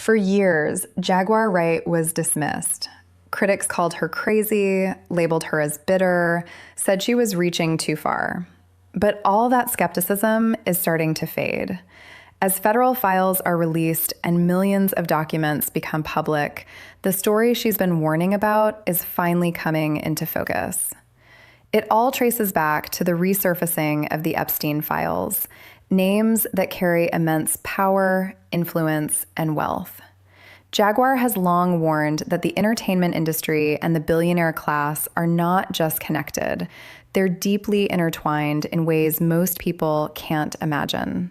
For years, Jaguar Wright was dismissed. Critics called her crazy, labeled her as bitter, said she was reaching too far. But all that skepticism is starting to fade. As federal files are released and millions of documents become public, the story she's been warning about is finally coming into focus. It all traces back to the resurfacing of the Epstein files, names that carry immense power, influence, and wealth. Jaguar has long warned that the entertainment industry and the billionaire class are not just connected. They're deeply intertwined in ways most people can't imagine.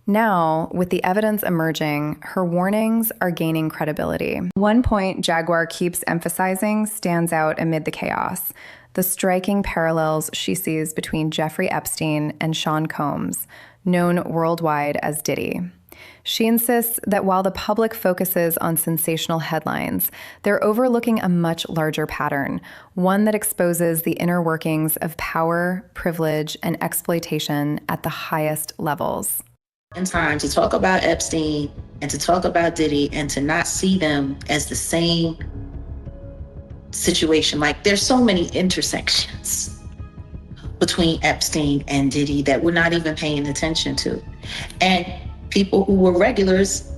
Now, with the evidence emerging, her warnings are gaining credibility. One point Jaguar keeps emphasizing stands out amid the chaos: the striking parallels she sees between Jeffrey Epstein and Sean Combs, known worldwide as Diddy. She insists that while the public focuses on sensational headlines, they're overlooking a much larger pattern, one that exposes the inner workings of power, privilege, and exploitation at the highest levels. In time to talk about Epstein and to talk about Diddy and to not see them as the same situation. Like, there's so many intersections between Epstein and Diddy that we're not even paying attention to. And people who were regulars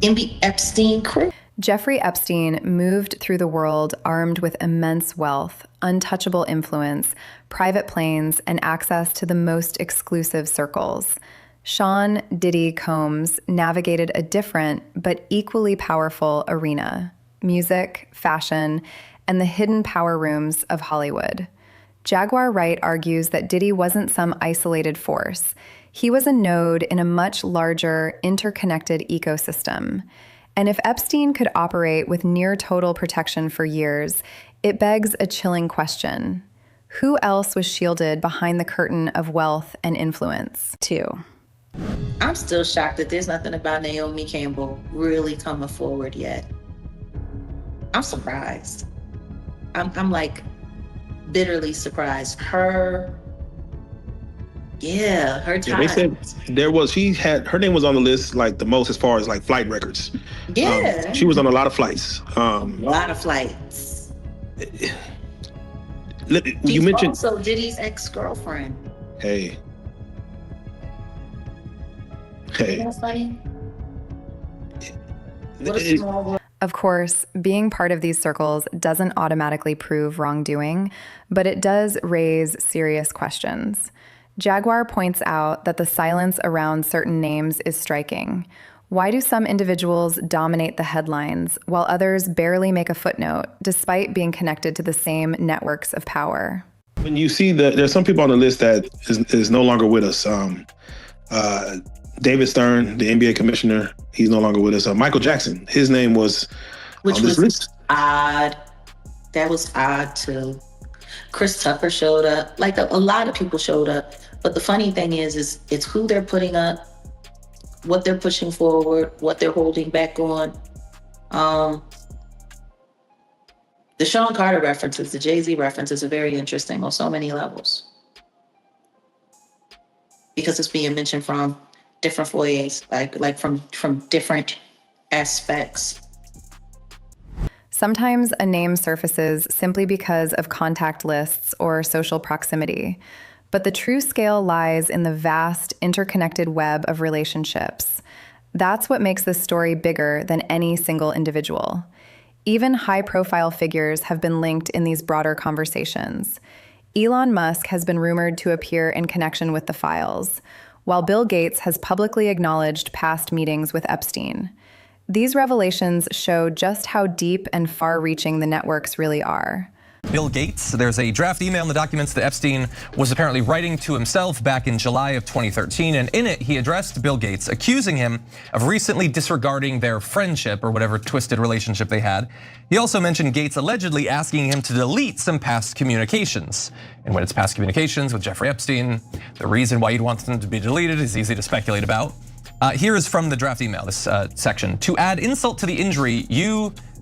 in the Epstein crew. Jeffrey Epstein moved through the world armed with immense wealth, untouchable influence, private planes, and access to the most exclusive circles. Sean Diddy Combs navigated a different but equally powerful arena: music, fashion, and the hidden power rooms of Hollywood. Jaguar Wright argues that Diddy wasn't some isolated force. He was a node in a much larger, interconnected ecosystem. And if Epstein could operate with near total protection for years, it begs a chilling question: who else was shielded behind the curtain of wealth and influence, too? I'm still shocked that there's nothing about Naomi Campbell really coming forward yet. I'm surprised. I'm like bitterly surprised. Her time. Yeah, they said her name was on the list like the most as far as like flight records. Yeah. She was on a lot of flights. A lot of flights. You mentioned also Diddy's ex-girlfriend. Hey. Isn't that funny? What a small world. Of course, being part of these circles doesn't automatically prove wrongdoing, but it does raise serious questions. Jaguar points out that the silence around certain names is striking. Why do some individuals dominate the headlines while others barely make a footnote, despite being connected to the same networks of power? When you see there's some people on the list that is no longer with us. David Stern, the NBA commissioner, he's no longer with us. Michael Jackson, his name was Which on this was list. Odd. That was odd too. Chris Tucker showed up. Like a lot of people showed up. But the funny thing is it's who they're putting up, what they're pushing forward, what they're holding back on. The Sean Carter references, the Jay-Z references are very interesting on so many levels. Because it's being mentioned from different foyers, like from different aspects. Sometimes a name surfaces simply because of contact lists or social proximity, but the true scale lies in the vast, interconnected web of relationships. That's what makes this story bigger than any single individual. Even high-profile figures have been linked in these broader conversations. Elon Musk has been rumored to appear in connection with the files, while Bill Gates has publicly acknowledged past meetings with Epstein. These revelations show just how deep and far-reaching the networks really are. Bill Gates. There's a draft email in the documents that Epstein was apparently writing to himself back in July of 2013. And in it, he addressed Bill Gates, accusing him of recently disregarding their friendship or whatever twisted relationship they had. He also mentioned Gates allegedly asking him to delete some past communications. And when it's past communications with Jeffrey Epstein, the reason why you'd want them to be deleted is easy to speculate about. Here is from the draft email, this section. To add insult to the injury,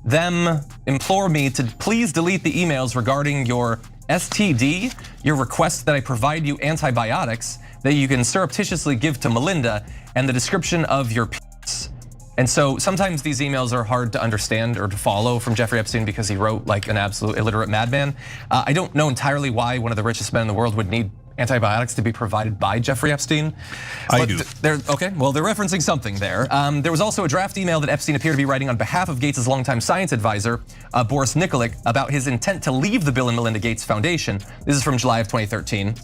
them implore me to please delete the emails regarding your STD, your request that I provide you antibiotics that you can surreptitiously give to Melinda, and the description of your penis. And so sometimes these emails are hard to understand or to follow from Jeffrey Epstein because he wrote like an absolute illiterate madman. I don't know entirely why one of the richest men in the world would need antibiotics to be provided by Jeffrey Epstein. I do. Okay, well, they're referencing something there. There was also a draft email that Epstein appeared to be writing on behalf of Gates' longtime science advisor, Boris Nikolic, about his intent to leave the Bill and Melinda Gates Foundation. This is from July of 2013.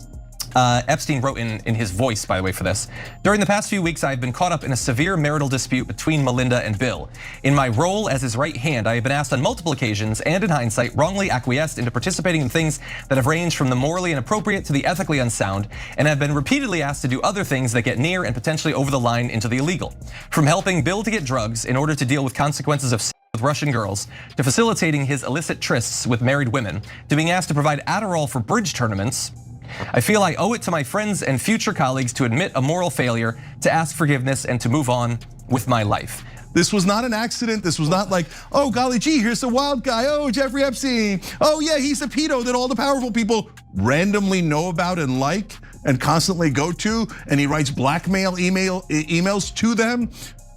Epstein wrote in his voice, by the way, for this. During the past few weeks, I have been caught up in a severe marital dispute between Melinda and Bill. In my role as his right hand, I have been asked on multiple occasions and in hindsight wrongly acquiesced into participating in things that have ranged from the morally inappropriate to the ethically unsound, and have been repeatedly asked to do other things that get near and potentially over the line into the illegal. From helping Bill to get drugs in order to deal with consequences of with Russian girls, to facilitating his illicit trysts with married women, to being asked to provide Adderall for bridge tournaments, I feel I owe it to my friends and future colleagues to admit a moral failure, to ask forgiveness, and to move on with my life. This was not an accident. This was not like, oh, golly gee, here's the wild guy. Oh, Jeffrey Epstein. Oh, yeah, he's the pedo that all the powerful people randomly know about and like and constantly go to. And he writes blackmail emails to them.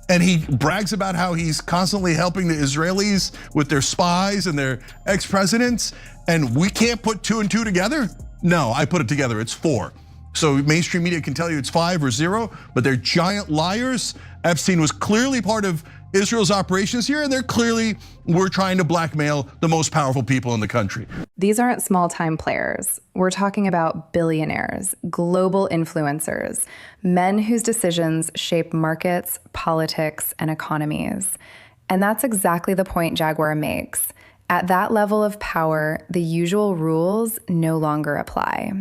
And he brags about how he's constantly helping the Israelis with their spies and their ex-presidents. And we can't put 2 and 2 together? No, I put it together, it's 4. So mainstream media can tell you it's 5 or 0, but they're giant liars. Epstein was clearly part of Israel's operations here, and they're clearly were trying to blackmail the most powerful people in the country. These aren't small-time players. We're talking about billionaires, global influencers, men whose decisions shape markets, politics, and economies. And that's exactly the point Jaguar makes. At that level of power, the usual rules no longer apply.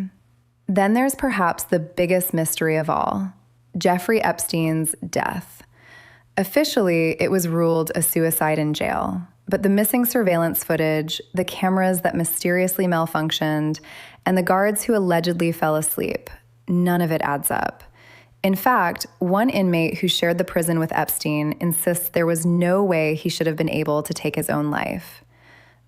Then there's perhaps the biggest mystery of all, Jeffrey Epstein's death. Officially, it was ruled a suicide in jail, but the missing surveillance footage, the cameras that mysteriously malfunctioned, and the guards who allegedly fell asleep, none of it adds up. In fact, one inmate who shared the prison with Epstein insists there was no way he should have been able to take his own life.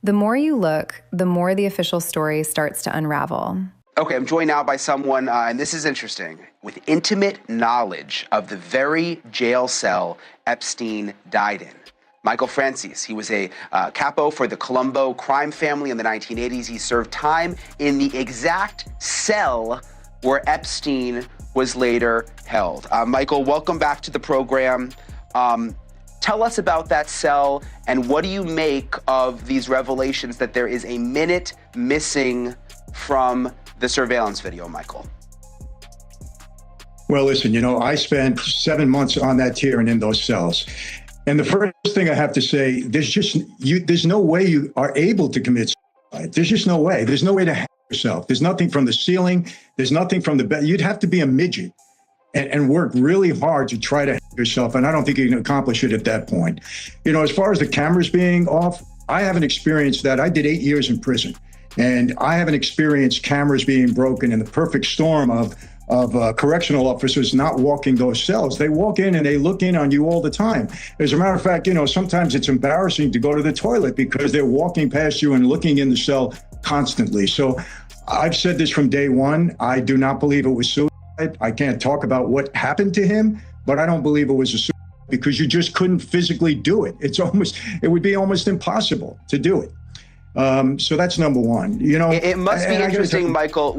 The more you look, the more the official story starts to unravel. Okay, I'm joined now by someone, and this is interesting, with intimate knowledge of the very jail cell Epstein died in. Michael Francis, he was a capo for the Colombo crime family in the 1980s. He served time in the exact cell where Epstein was later held. Michael, welcome back to the program. Tell us about that cell, and what do you make of these revelations that there is a minute missing from the surveillance video, Michael? Well, listen, I spent 7 months on that tier and in those cells. And the first thing I have to say, there's no way you are able to commit suicide. There's just no way. There's no way to hang yourself. There's nothing from the ceiling. There's nothing from the bed. You'd have to be a midget and work really hard to try to hang yourself. And I don't think you can accomplish it at that point. As far as the cameras being off, I haven't experienced that. I did 8 years in prison, and I haven't experienced cameras being broken in the perfect storm of correctional officers not walking those cells. They walk in and they look in on you all the time. As a matter of fact, sometimes it's embarrassing to go to the toilet because they're walking past you and looking in the cell constantly. So I've said this from day one. I do not believe it was suicide. I can't talk about what happened to him, but I don't believe it was a suicide because you just couldn't physically do it. It would be almost impossible to do it. So that's number one. It must be interesting, Michael.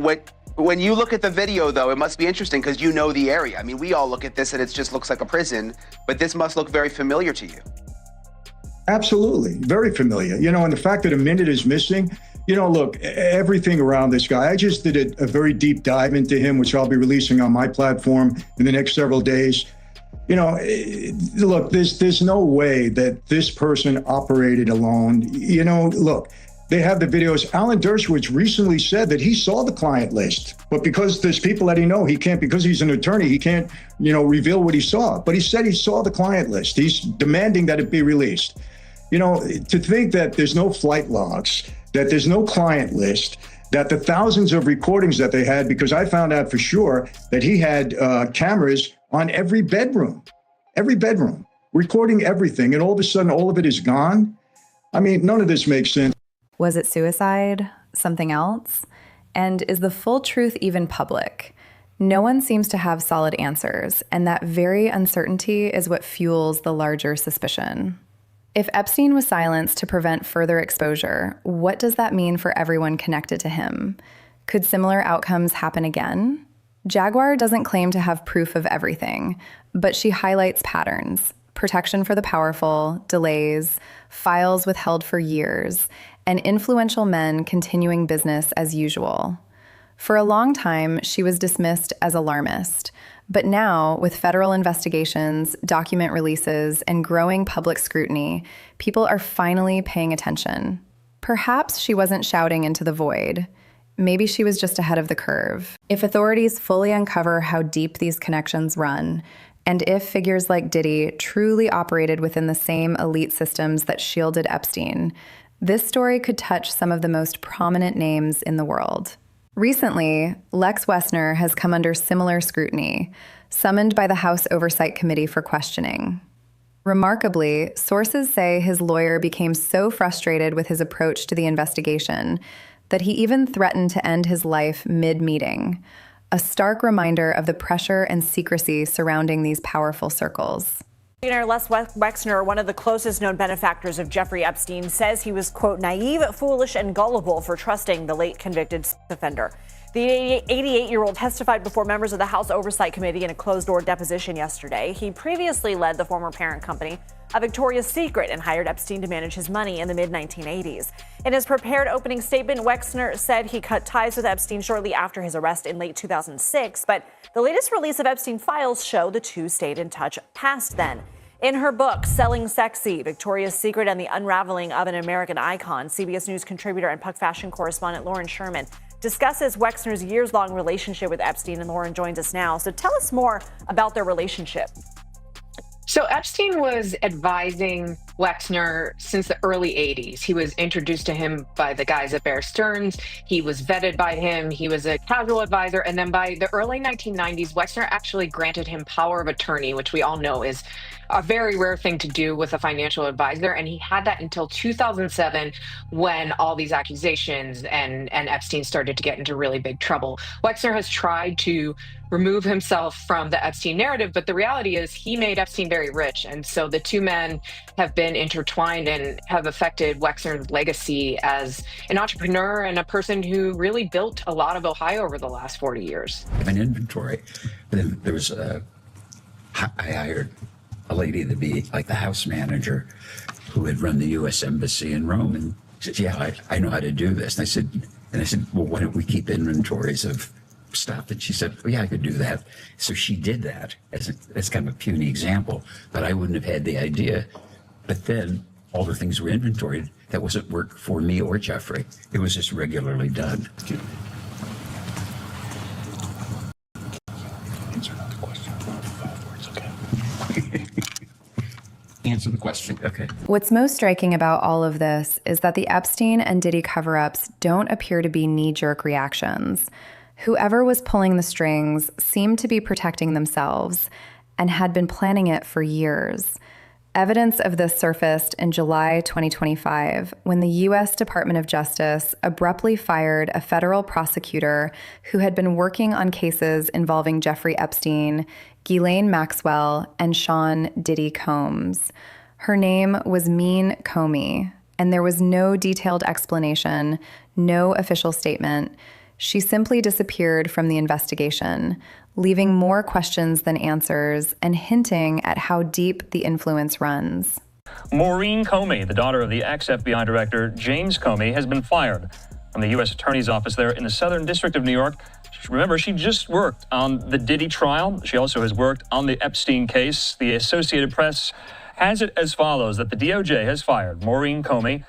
When you look at the video, though, it must be interesting because you know the area. I mean, we all look at this and it just looks like a prison, but this must look very familiar to you. Absolutely, very familiar. And the fact that a minute is missing, look, everything around this guy, I just did a very deep dive into him, which I'll be releasing on my platform in the next several days. Look, there's no way that this person operated alone. Look, they have the videos. Alan Dershowitz recently said that he saw the client list, but because there's people that he can't, because he's an attorney, he can't, reveal what he saw. But he said he saw the client list. He's demanding that it be released. To think that there's no flight logs, that there's no client list, that the thousands of recordings that they had, because I found out for sure that he had cameras on every bedroom, recording everything. And all of a sudden, all of it is gone. I mean, none of this makes sense. Was it suicide? Something else? And is the full truth even public? No one seems to have solid answers, and that very uncertainty is what fuels the larger suspicion. If Epstein was silenced to prevent further exposure, what does that mean for everyone connected to him? Could similar outcomes happen again? Jaguar doesn't claim to have proof of everything, but she highlights patterns: protection for the powerful, delays, files withheld for years, and influential men continuing business as usual. For a long time, she was dismissed as alarmist, but now, with federal investigations, document releases, and growing public scrutiny, people are finally paying attention. Perhaps she wasn't shouting into the void. Maybe she was just ahead of the curve. If authorities fully uncover how deep these connections run, and if figures like Diddy truly operated within the same elite systems that shielded Epstein, this story could touch some of the most prominent names in the world. Recently, Lex Wessner has come under similar scrutiny, summoned by the House Oversight Committee for questioning. Remarkably, sources say his lawyer became so frustrated with his approach to the investigation that he even threatened to end his life mid-meeting, a stark reminder of the pressure and secrecy surrounding these powerful circles. Billionaire Les Wexner, one of the closest known benefactors of Jeffrey Epstein, says he was, quote, naive, foolish, and gullible for trusting the late convicted offender. The 88-year-old testified before members of the House Oversight Committee in a closed-door deposition yesterday. He previously led the former parent company of Victoria's Secret and hired Epstein to manage his money in the mid-1980s. In his prepared opening statement, Wexner said he cut ties with Epstein shortly after his arrest in late 2006, but the latest release of Epstein files show the two stayed in touch past then. In her book, Selling Sexy, Victoria's Secret and the Unraveling of an American Icon, CBS News contributor and Puck fashion correspondent Lauren Sherman discusses Wexner's years-long relationship with Epstein, and Lauren joins us now. So tell us more about their relationship. So Epstein was advising Wexner since the early 80s. He was introduced to him by the guys at Bear Stearns. He was vetted by him. He was a casual advisor. And then by the early 1990s, Wexner actually granted him power of attorney, which we all know is a very rare thing to do with a financial advisor. And he had that until 2007 when all these accusations and Epstein started to get into really big trouble. Wexner has tried to remove himself from the Epstein narrative, but the reality is he made Epstein very rich. And so the two men have been intertwined and have affected Wexner's legacy as an entrepreneur and a person who really built a lot of Ohio over the last 40 years. An inventory. Then there was I hired a lady to be like the house manager who had run the U.S. Embassy in Rome, and she said, yeah, I know how to do this. And I said, well, why don't we keep inventories of stuff? And she said, well, yeah, I could do that. So she did that as kind of a puny example, but I wouldn't have had the idea. But then all the things were inventoried. That wasn't work for me or Jeffrey. It was just regularly done. Answer the question. 5 words, okay? Answer the question. Okay. What's most striking about all of this is that the Epstein and Diddy cover-ups don't appear to be knee-jerk reactions. Whoever was pulling the strings seemed to be protecting themselves and had been planning it for years. Evidence of this surfaced in July 2025 when the U.S. Department of Justice abruptly fired a federal prosecutor who had been working on cases involving Jeffrey Epstein, Ghislaine Maxwell, and Sean Diddy Combs. Her name was Mean Comey, and there was no detailed explanation, no official statement. She simply disappeared from the investigation, leaving more questions than answers and hinting at how deep the influence runs. Maureen Comey, the daughter of the ex-FBI director James Comey, has been fired from the U.S. Attorney's Office there in the Southern District of New York. Remember, she just worked on the Diddy trial. She also has worked on the Epstein case. The Associated Press has it as follows, that the DOJ has fired Maureen Comey.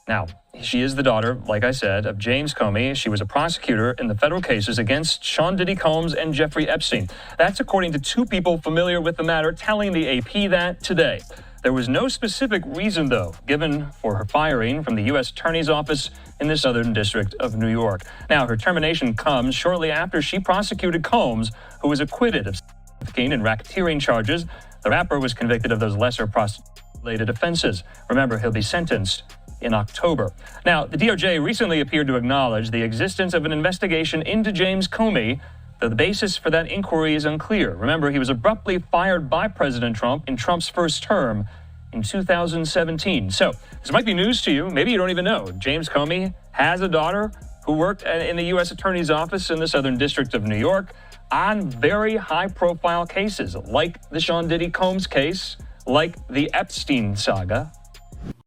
Now, she is the daughter, like I said, of James Comey. She was a prosecutor in the federal cases against Sean Diddy Combs and Jeffrey Epstein. That's according to two people familiar with the matter telling the AP that today. There was no specific reason, though, given for her firing from the U.S. Attorney's Office in the Southern District of New York. Now, her termination comes shortly after she prosecuted Combs, who was acquitted of trafficking and racketeering charges. The rapper was convicted of those lesser prostitution-related offenses. Remember, he'll be sentenced in October. Now, the DOJ recently appeared to acknowledge the existence of an investigation into James Comey though the basis for that inquiry is unclear. Remember, he was abruptly fired by President Trump in Trump's first term in 2017. So this might be news to you. Maybe you don't even know. James Comey has a daughter who worked in the U.S. Attorney's Office in the Southern District of New York on very high-profile cases, like the Sean Diddy Combs case, like the Epstein saga.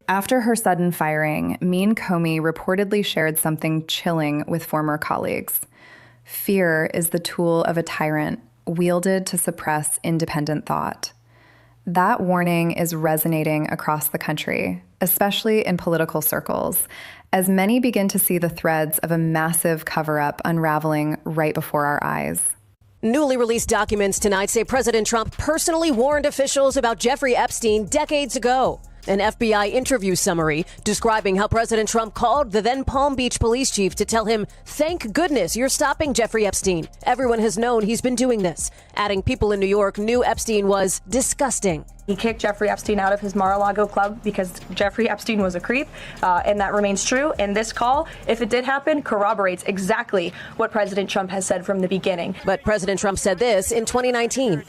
After her sudden firing, Mean Comey reportedly shared something chilling with former colleagues. Fear is the tool of a tyrant, wielded to suppress independent thought. That warning is resonating across the country, especially in political circles, as many begin to see the threads of a massive cover-up unraveling right before our eyes. Newly released documents tonight say President Trump personally warned officials about Jeffrey Epstein decades ago. An FBI interview summary describing how President Trump called the then Palm Beach police chief to tell him, "Thank goodness you're stopping Jeffrey Epstein. Everyone has known he's been doing this." Adding people in New York knew Epstein was disgusting. He kicked Jeffrey Epstein out of his Mar-a-Lago club because Jeffrey Epstein was a creep, and that remains true. And this call, if it did happen, corroborates exactly what President Trump has said from the beginning. But President Trump said this in 2019.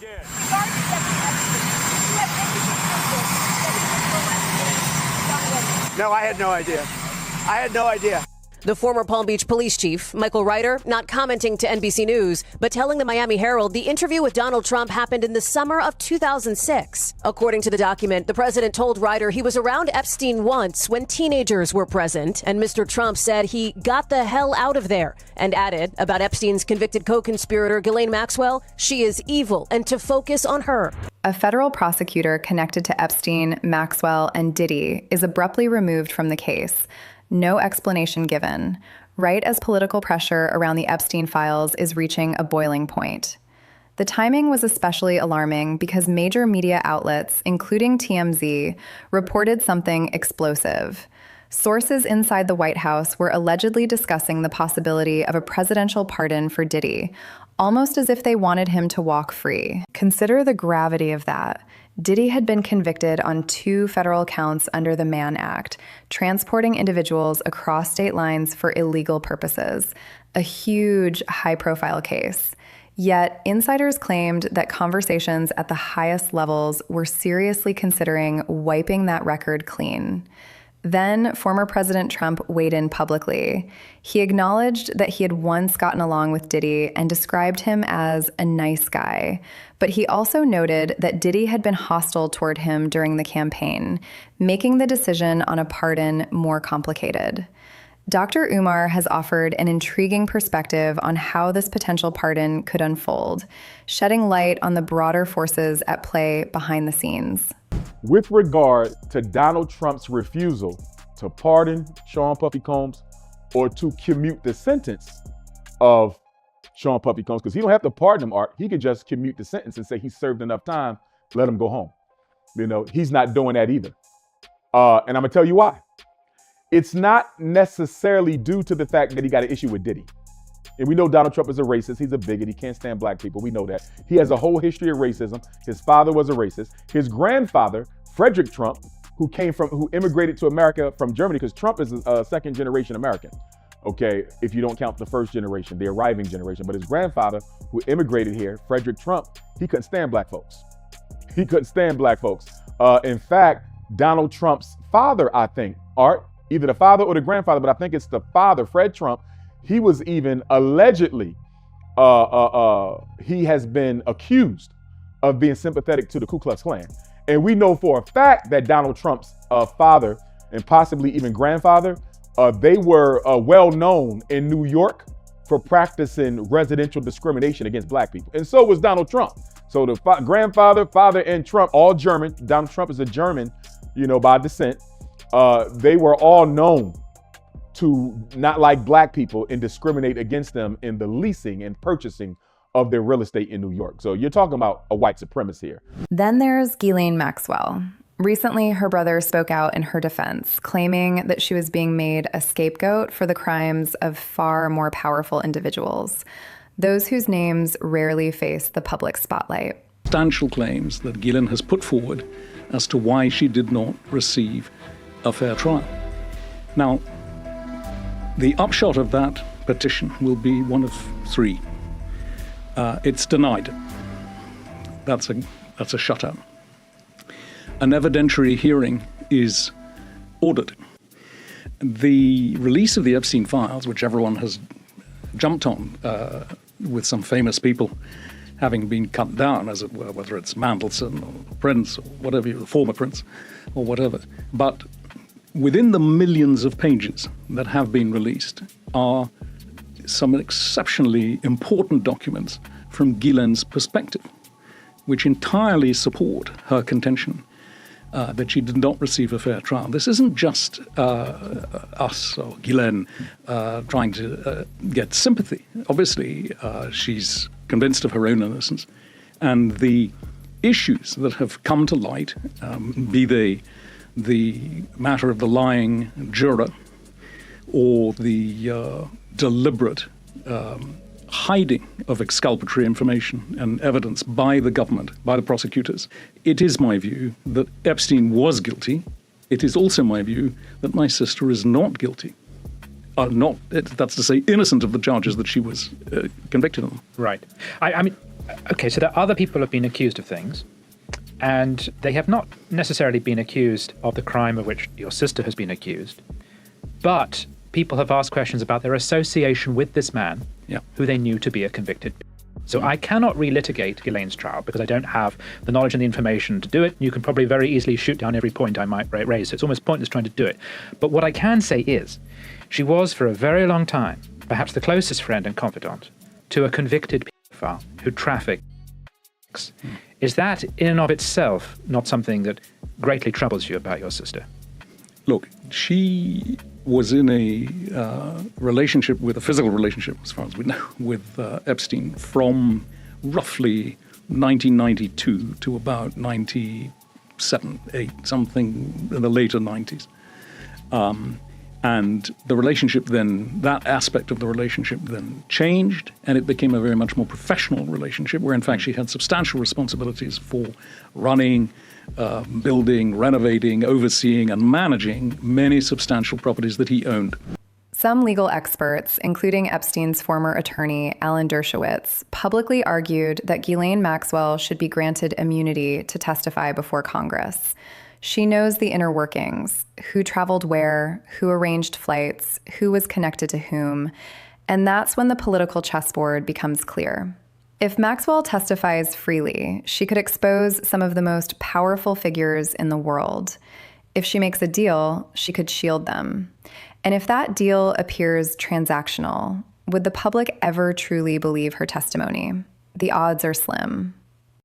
No, I had no idea. I had no idea. The former Palm Beach police chief, Michael Ryder, not commenting to NBC News, but telling the Miami Herald the interview with Donald Trump happened in the summer of 2006. According to the document, the president told Ryder he was around Epstein once when teenagers were present, and Mr. Trump said he got the hell out of there, and added about Epstein's convicted co-conspirator Ghislaine Maxwell, she is evil, and to focus on her. A federal prosecutor connected to Epstein, Maxwell, and Diddy is abruptly removed from the case. No explanation given, right as political pressure around the Epstein files is reaching a boiling point. The timing was especially alarming because major media outlets, including TMZ, reported something explosive. Sources inside the White House were allegedly discussing the possibility of a presidential pardon for Diddy, almost as if they wanted him to walk free. Consider the gravity of that. Diddy had been convicted on 2 federal counts under the Mann Act, transporting individuals across state lines for illegal purposes, a huge, high-profile case. Yet, insiders claimed that conversations at the highest levels were seriously considering wiping that record clean. Then, former President Trump weighed in publicly. He acknowledged that he had once gotten along with Diddy and described him as a nice guy. But he also noted that Diddy had been hostile toward him during the campaign, making the decision on a pardon more complicated. Dr. Umar has offered an intriguing perspective on how this potential pardon could unfold, shedding light on the broader forces at play behind the scenes. With regard to Donald Trump's refusal to pardon Sean Puffy Combs or to commute the sentence of Sean Puffy Combs, because he don't have to pardon him, Art. He could just commute the sentence and say he served enough time, let him go home. You know, he's not doing that either. And I'm gonna tell you why. It's not necessarily due to the fact that he got an issue with Diddy. And we know Donald Trump is a racist. He's a bigot. He can't stand black people. We know that. He has a whole history of racism. His father was a racist. His grandfather, Frederick Trump, who immigrated to America from Germany, because Trump is a second generation American. Okay, if you don't count the first generation, the arriving generation. But his grandfather, who immigrated here, Frederick Trump, he couldn't stand black folks. He couldn't stand black folks. In fact, Donald Trump's father, I think, Art, either the father or the grandfather, but I think it's the father, Fred Trump, he was even allegedly, he has been accused of being sympathetic to the Ku Klux Klan. And we know for a fact that Donald Trump's father and possibly even grandfather, they were well known in New York for practicing residential discrimination against black people. And so was Donald Trump. So the grandfather, father, and Trump, all German. Donald Trump is a German, by descent. They were all known to not like black people and discriminate against them in the leasing and purchasing of their real estate in New York. So you're talking about a white supremacist here. Then there's Ghislaine Maxwell. Recently, her brother spoke out in her defense, claiming that she was being made a scapegoat for the crimes of far more powerful individuals, those whose names rarely face the public spotlight. Substantial claims that Ghislaine has put forward as to why she did not receive a fair trial. Now, the upshot of that petition will be one of 3. it's denied. That's a shutout. An evidentiary hearing is ordered. The release of the Epstein files, which everyone has jumped on, with some famous people having been cut down, as it were, whether it's Mandelson or Prince or whatever, the former Prince or whatever. But within the millions of pages that have been released are some exceptionally important documents from Ghislaine's perspective, which entirely support her contention that she did not receive a fair trial. This isn't just us or Ghislaine trying to get sympathy. Obviously, she's convinced of her own innocence. And the issues that have come to light, be they the matter of the lying juror or the deliberate hiding of exculpatory information and evidence by the government, by the prosecutors. It is my view that Epstein was guilty. It is also my view that my sister is not guilty. That's to say, innocent of the charges that she was convicted of. Right. I mean, okay, so there are other people who have been accused of things, and they have not necessarily been accused of the crime of which your sister has been accused, but people have asked questions about their association with this man, who they knew to be a convicted. So I cannot relitigate Ghislaine's trial because I don't have the knowledge and the information to do it. You can probably very easily shoot down every point I might raise. So it's almost pointless trying to do it. But what I can say is she was for a very long time, perhaps the closest friend and confidant to a convicted pedophile who trafficked. Is that in and of itself not something that greatly troubles you about your sister? Look, she was in a relationship, with a physical relationship, as far as we know, with Epstein from roughly 1992 to about 97, 8, something in the later 90s. And the relationship then, that aspect of the relationship then changed, and it became a very much more professional relationship, where in fact she had substantial responsibilities for running, building, renovating, overseeing, and managing many substantial properties that he owned. Some legal experts, including Epstein's former attorney, Alan Dershowitz, publicly argued that Ghislaine Maxwell should be granted immunity to testify before Congress. She knows the inner workings, who traveled where, who arranged flights, who was connected to whom, and that's when the political chessboard becomes clear. If Maxwell testifies freely, she could expose some of the most powerful figures in the world. If she makes a deal, she could shield them. And if that deal appears transactional, would the public ever truly believe her testimony? The odds are slim.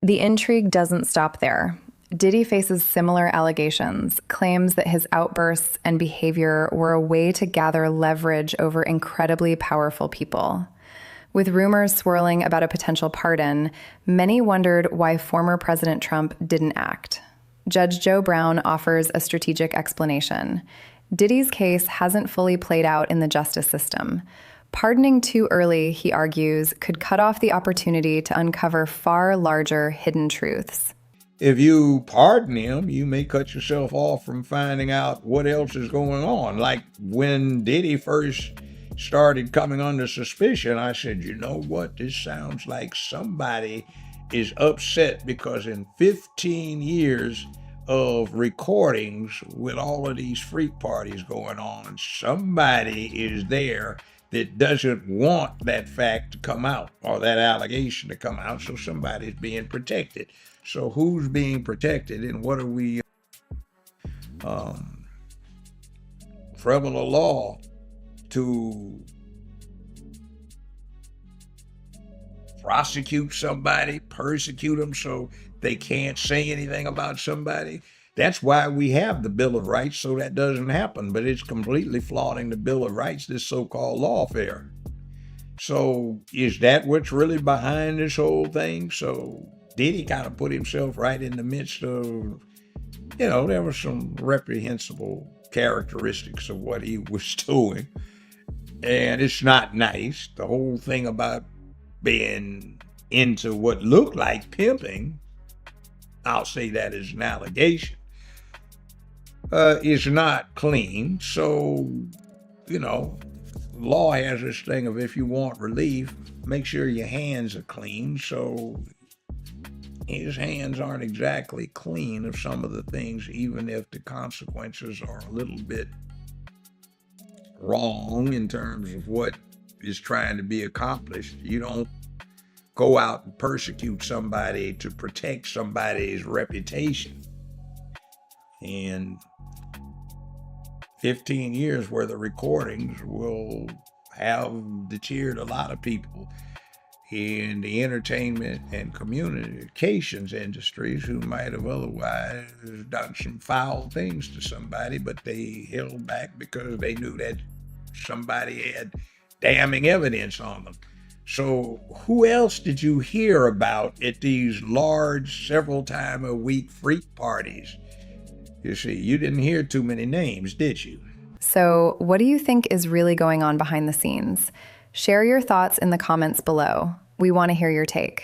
The intrigue doesn't stop there. Diddy faces similar allegations, claims that his outbursts and behavior were a way to gather leverage over incredibly powerful people. With rumors swirling about a potential pardon, many wondered why former President Trump didn't act. Judge Joe Brown offers a strategic explanation. Diddy's case hasn't fully played out in the justice system. Pardoning too early, he argues, could cut off the opportunity to uncover far larger hidden truths. If you pardon him, you may cut yourself off from finding out what else is going on. Like when Diddy first started coming under suspicion, I said, you know what, this sounds like somebody is upset because in 15 years of recordings with all of these freak parties going on, somebody is there that doesn't want that fact to come out or that allegation to come out, so somebody's being protected. So who's being protected, and what are we criminal law to prosecute somebody, persecute them so they can't say anything about somebody? That's why we have the Bill of Rights, so that doesn't happen. But it's completely flaunting the Bill of Rights, this so-called lawfare. So is that what's really behind this whole thing? So Diddy kind of put himself right in the midst of, there were some reprehensible characteristics of what he was doing. And it's not nice. The whole thing about being into what looked like pimping, I'll say that as an allegation, is not clean. So, law has this thing of if you want relief, make sure your hands are clean. So his hands aren't exactly clean of some of the things, even if the consequences are a little bit wrong in terms of what is trying to be accomplished. You don't go out and persecute somebody to protect somebody's reputation. And 15 years worth of recordings will have deterred a lot of people in the entertainment and communications industries who might have otherwise done some foul things to somebody, but they held back because they knew that somebody had damning evidence on them. So who else did you hear about at these large, several time a week freak parties? You see, you didn't hear too many names, did you? So what do you think is really going on behind the scenes? Share your thoughts in the comments below. We want to hear your take.